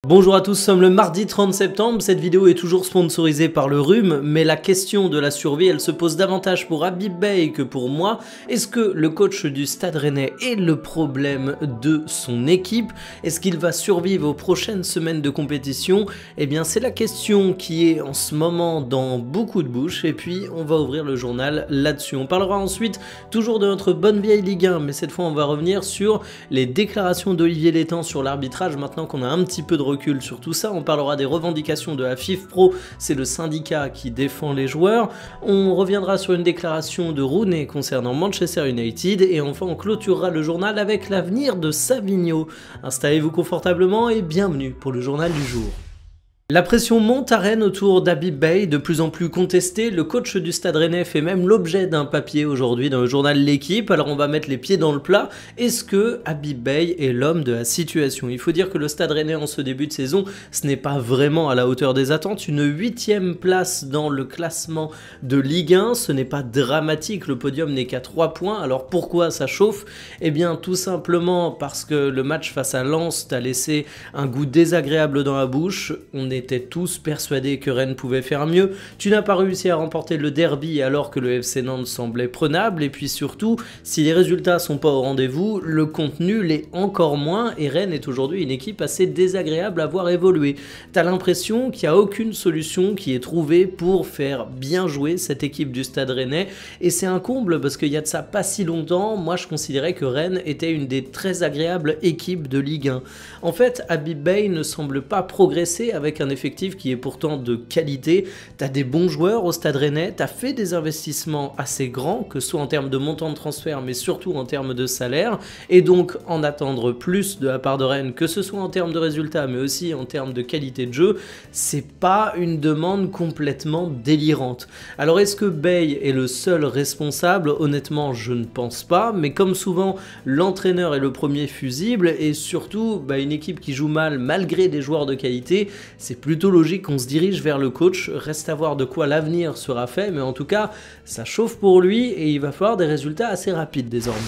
Bonjour à tous, nous sommes le mardi 30 septembre, cette vidéo est toujours sponsorisée par le rhume, mais la question de la survie elle se pose davantage pour Habib Beye que pour moi. Est-ce que le coach du Stade Rennais est le problème de son équipe? Est-ce qu'il va survivre aux prochaines semaines de compétition? Eh bien c'est la question qui est en ce moment dans beaucoup de bouches et puis on va ouvrir le journal là-dessus. On parlera ensuite toujours de notre bonne vieille Ligue 1, mais cette fois on va revenir sur les déclarations d'Olivier Létang sur l'arbitrage maintenant qu'on a un petit peu de recul sur tout ça. On parlera des revendications de la FIFPro, c'est le syndicat qui défend les joueurs. On reviendra sur une déclaration de Rooney concernant Manchester United et enfin on clôturera le journal avec l'avenir de Savigno. Installez-vous confortablement et bienvenue pour le journal du jour. La pression monte à Rennes autour d'Habib Beye, de plus en plus contesté. Le coach du Stade Rennais fait même l'objet d'un papier aujourd'hui dans le journal L'Équipe. Alors on va mettre les pieds dans le plat. Est-ce que Habib Beye est l'homme de la situation? Il faut dire que le Stade Rennais en ce début de saison, ce n'est pas vraiment à la hauteur des attentes. Une 8e place dans le classement de Ligue 1, ce n'est pas dramatique. Le podium n'est qu'à 3 points. Alors pourquoi ça chauffe? Eh bien tout simplement parce que le match face à Lens t'a laissé un goût désagréable dans la bouche. On étaient tous persuadés que Rennes pouvait faire mieux. Tu n'as pas réussi à remporter le derby alors que le FC Nantes semblait prenable et puis surtout, si les résultats sont pas au rendez-vous, le contenu l'est encore moins et Rennes est aujourd'hui une équipe assez désagréable à voir évoluer. T'as l'impression qu'il n'y a aucune solution qui est trouvée pour faire bien jouer cette équipe du Stade Rennais et c'est un comble parce qu'il y a de ça pas si longtemps, moi je considérais que Rennes était une des très agréables équipes de Ligue 1. En fait, Habib Beye ne semble pas progresser avec un effectif qui est pourtant de qualité. Tu as des bons joueurs au Stade Rennais, tu as fait des investissements assez grands, que ce soit en termes de montant de transfert, mais surtout en termes de salaire, et donc en attendre plus de la part de Rennes, que ce soit en termes de résultats, mais aussi en termes de qualité de jeu, c'est pas une demande complètement délirante. Alors est-ce que Beye est le seul responsable? Honnêtement, je ne pense pas, mais comme souvent, l'entraîneur est le premier fusible, et surtout, une équipe qui joue mal malgré des joueurs de qualité, c'est plutôt logique qu'on se dirige vers le coach. Reste à voir de quoi l'avenir sera fait, mais en tout cas, ça chauffe pour lui et il va falloir des résultats assez rapides désormais.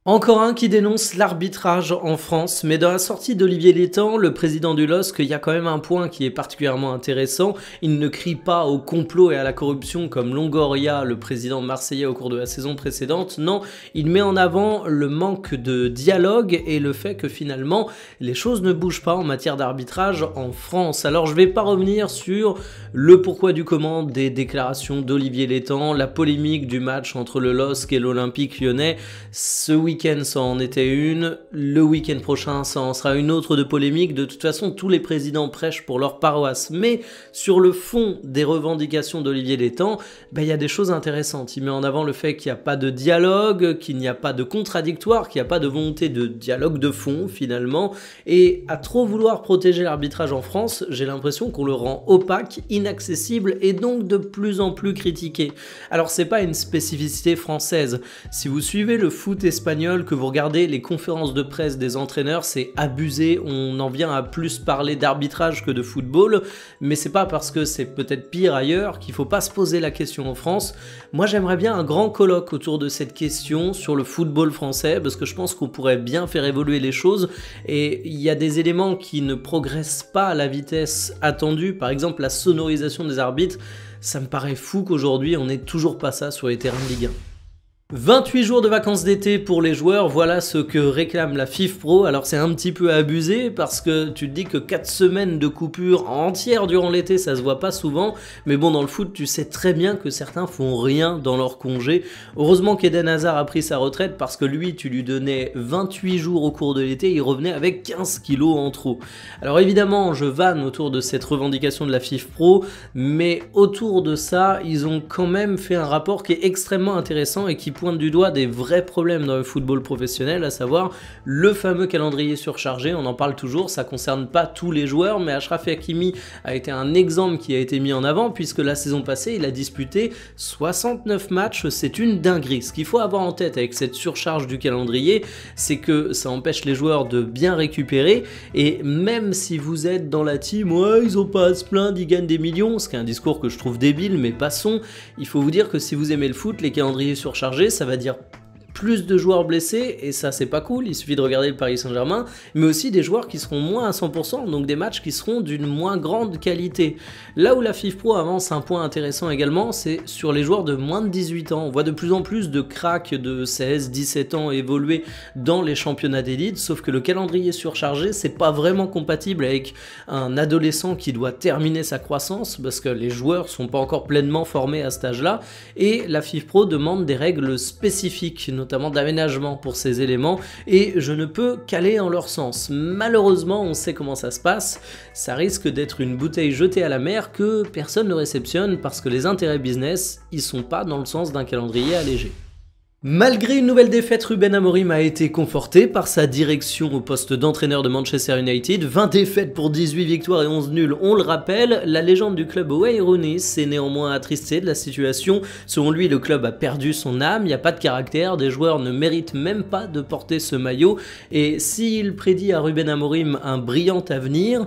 Encore un qui dénonce l'arbitrage en France, mais dans la sortie d'Olivier Létang, le président du LOSC, il y a quand même un point qui est particulièrement intéressant. Il ne crie pas au complot et à la corruption comme Longoria, le président marseillais au cours de la saison précédente. Non, il met en avant le manque de dialogue et le fait que finalement, les choses ne bougent pas en matière d'arbitrage en France. Alors je ne vais pas revenir sur le pourquoi du comment des déclarations d'Olivier Létang, la polémique du match entre le LOSC et l'Olympique Lyonnais. Ce week-end, ça en était une, le week-end prochain, ça en sera une autre de polémique. De toute façon, tous les présidents prêchent pour leur paroisse. Mais sur le fond des revendications d'Olivier Létang, il y a des choses intéressantes. Il met en avant le fait qu'il n'y a pas de dialogue, qu'il n'y a pas de contradictoire, qu'il n'y a pas de volonté de dialogue de fond finalement. Et à trop vouloir protéger l'arbitrage en France, j'ai l'impression qu'on le rend opaque, inaccessible et donc de plus en plus critiqué. Alors c'est pas une spécificité française. Si vous suivez le foot espagnol, que vous regardez les conférences de presse des entraîneurs, c'est abusé, on en vient à plus parler d'arbitrage que de football, mais c'est pas parce que c'est peut-être pire ailleurs qu'il faut pas se poser la question en France. Moi j'aimerais bien un grand colloque autour de cette question sur le football français, parce que je pense qu'on pourrait bien faire évoluer les choses, et il y a des éléments qui ne progressent pas à la vitesse attendue, par exemple la sonorisation des arbitres, ça me paraît fou qu'aujourd'hui on n'ait toujours pas ça sur les terrains de Ligue 1. 28 jours de vacances d'été pour les joueurs, voilà ce que réclame la FIFPro. Alors c'est un petit peu abusé parce que tu te dis que 4 semaines de coupure entière durant l'été, ça se voit pas souvent. Mais bon, dans le foot, tu sais très bien que certains font rien dans leur congé. Heureusement qu'Eden Hazard a pris sa retraite parce que lui, tu lui donnais 28 jours au cours de l'été, il revenait avec 15 kilos en trop. Alors évidemment, je vanne autour de cette revendication de la FIFPro, mais autour de ça, ils ont quand même fait un rapport qui est extrêmement intéressant et qui pointe du doigt des vrais problèmes dans le football professionnel, à savoir le fameux calendrier surchargé. On en parle toujours, ça concerne pas tous les joueurs, mais Achraf Hakimi a été un exemple qui a été mis en avant puisque la saison passée, il a disputé 69 matchs, c'est une dinguerie. Ce qu'il faut avoir en tête avec cette surcharge du calendrier, c'est que ça empêche les joueurs de bien récupérer et même si vous êtes dans la team, ouais, ils ont pas à se plaindre, ils gagnent des millions, ce qui est un discours que je trouve débile, mais passons, il faut vous dire que si vous aimez le foot, les calendriers surchargés, ça va dire plus de joueurs blessés, et ça c'est pas cool, il suffit de regarder le Paris Saint-Germain, mais aussi des joueurs qui seront moins à 100%, donc des matchs qui seront d'une moins grande qualité. Là où la FIFPro avance un point intéressant également, c'est sur les joueurs de moins de 18 ans. On voit de plus en plus de cracks de 16, 17 ans évoluer dans les championnats d'élite, sauf que le calendrier surchargé, c'est pas vraiment compatible avec un adolescent qui doit terminer sa croissance, parce que les joueurs sont pas encore pleinement formés à cet âge-là, et la FIFPro demande des règles spécifiques, notamment d'aménagement pour ces éléments, et je ne peux qu'aller en leur sens. Malheureusement, on sait comment ça se passe, ça risque d'être une bouteille jetée à la mer que personne ne réceptionne parce que les intérêts business, ils sont pas dans le sens d'un calendrier allégé. Malgré une nouvelle défaite, Ruben Amorim a été conforté par sa direction au poste d'entraîneur de Manchester United. 20 défaites pour 18 victoires et 11 nuls, on le rappelle. La légende du club Wayne Rooney s'est néanmoins attristé de la situation. Selon lui, le club a perdu son âme, il n'y a pas de caractère, des joueurs ne méritent même pas de porter ce maillot. Et s'il prédit à Ruben Amorim un brillant avenir,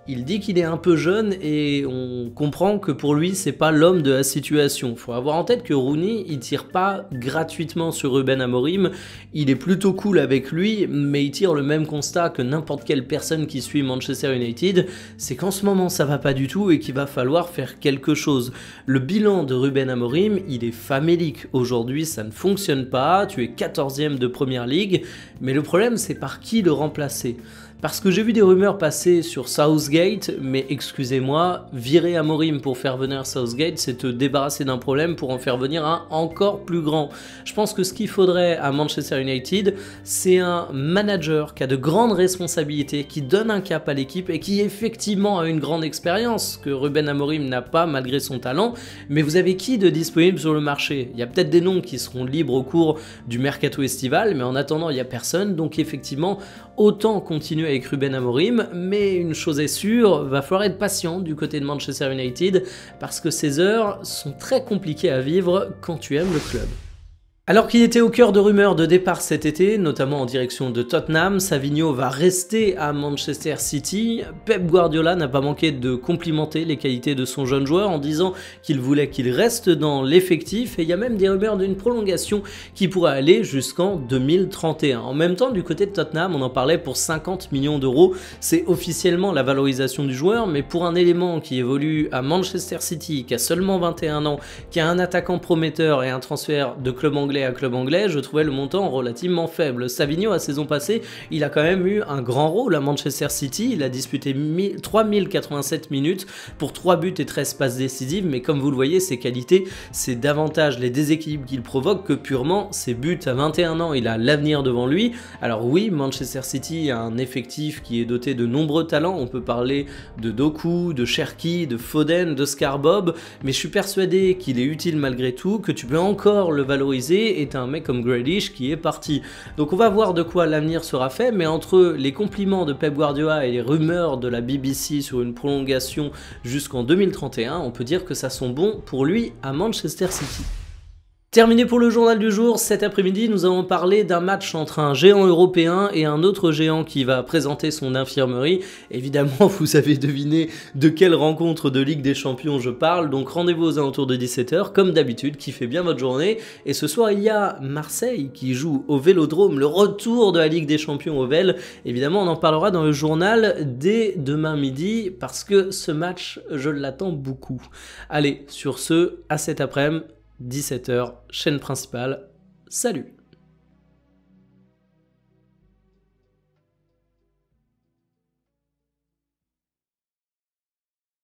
il dit qu'il est un peu jeune et on comprend que pour lui c'est pas l'homme de la situation. Faut avoir en tête que Rooney il tire pas gratuitement sur Ruben Amorim, il est plutôt cool avec lui, mais il tire le même constat que n'importe quelle personne qui suit Manchester United, c'est qu'en ce moment ça va pas du tout et qu'il va falloir faire quelque chose. Le bilan de Ruben Amorim il est famélique, aujourd'hui ça ne fonctionne pas, tu es 14e de Première Ligue, mais le problème c'est par qui le remplacer. Parce que j'ai vu des rumeurs passer sur Southgate, mais excusez-moi, virer Amorim pour faire venir Southgate, c'est te débarrasser d'un problème pour en faire venir un encore plus grand. Je pense que ce qu'il faudrait à Manchester United, c'est un manager qui a de grandes responsabilités, qui donne un cap à l'équipe et qui effectivement a une grande expérience, que Ruben Amorim n'a pas malgré son talent, mais vous avez qui de disponible sur le marché? Il y a peut-être des noms qui seront libres au cours du mercato estival, mais en attendant il n'y a personne, donc effectivement, autant continuer avec Ruben Amorim, mais une chose est sûre, va falloir être patient du côté de Manchester United parce que ces heures sont très compliquées à vivre quand tu aimes le club. Alors qu'il était au cœur de rumeurs de départ cet été, notamment en direction de Tottenham, Savinho va rester à Manchester City. Pep Guardiola n'a pas manqué de complimenter les qualités de son jeune joueur en disant qu'il voulait qu'il reste dans l'effectif et il y a même des rumeurs d'une prolongation qui pourrait aller jusqu'en 2031. En même temps, du côté de Tottenham, on en parlait pour 50 millions d'euros. C'est officiellement la valorisation du joueur, mais pour un élément qui évolue à Manchester City, qui a seulement 21 ans, qui a un attaquant prometteur et un transfert de club anglais à club anglais, je trouvais le montant relativement faible. Savinho, la saison passée, il a quand même eu un grand rôle à Manchester City, il a disputé 3087 minutes pour 3 buts et 13 passes décisives, mais comme vous le voyez, ses qualités, c'est davantage les déséquilibres qu'il provoque que purement ses buts. À 21 ans, il a l'avenir devant lui. Alors oui, Manchester City a un effectif qui est doté de nombreux talents, on peut parler de Doku, de Cherki, de Foden, de Scarbob, mais je suis persuadé qu'il est utile malgré tout, que tu peux encore le valoriser, est un mec comme Grealish qui est parti. Donc on va voir de quoi l'avenir sera fait, mais entre les compliments de Pep Guardiola et les rumeurs de la BBC sur une prolongation jusqu'en 2031, on peut dire que ça sent bon pour lui à Manchester City. Terminé pour le journal du jour, cet après-midi nous allons parler d'un match entre un géant européen et un autre géant qui va présenter son infirmerie. Évidemment vous avez deviné de quelle rencontre de Ligue des Champions je parle, donc rendez-vous aux alentours de 17 h comme d'habitude, kiffez bien votre journée. Et ce soir il y a Marseille qui joue au Vélodrome, le retour de la Ligue des Champions au Vel. Évidemment on en parlera dans le journal dès demain midi parce que ce match je l'attends beaucoup. Allez, sur ce, à cet après-midi, 17 h, chaîne principale. Salut!